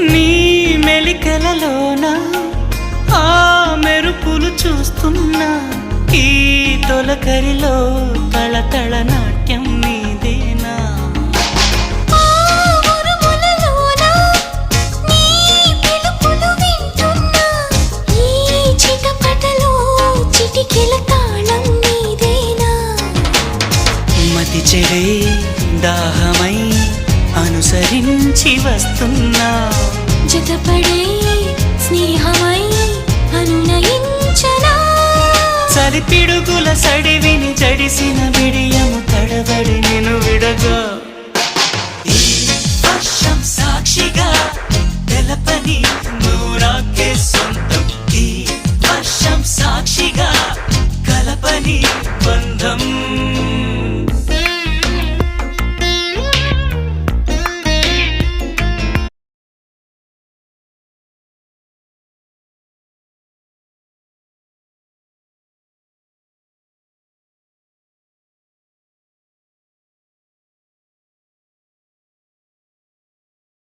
నీ మెలికలలోన ఆ మెరుపులు చూస్తున్నా ఈ తొలకరిలో తళతళ నాట్యం నీదేనా మతి చెడే దాహమై అనుసరించి వస్తున్నా జతపడే స్నేహమై అనునయించనా చలి పిడుగుల సడివిని జడిసిన బిడియము తడబడి నిన్ను విడగా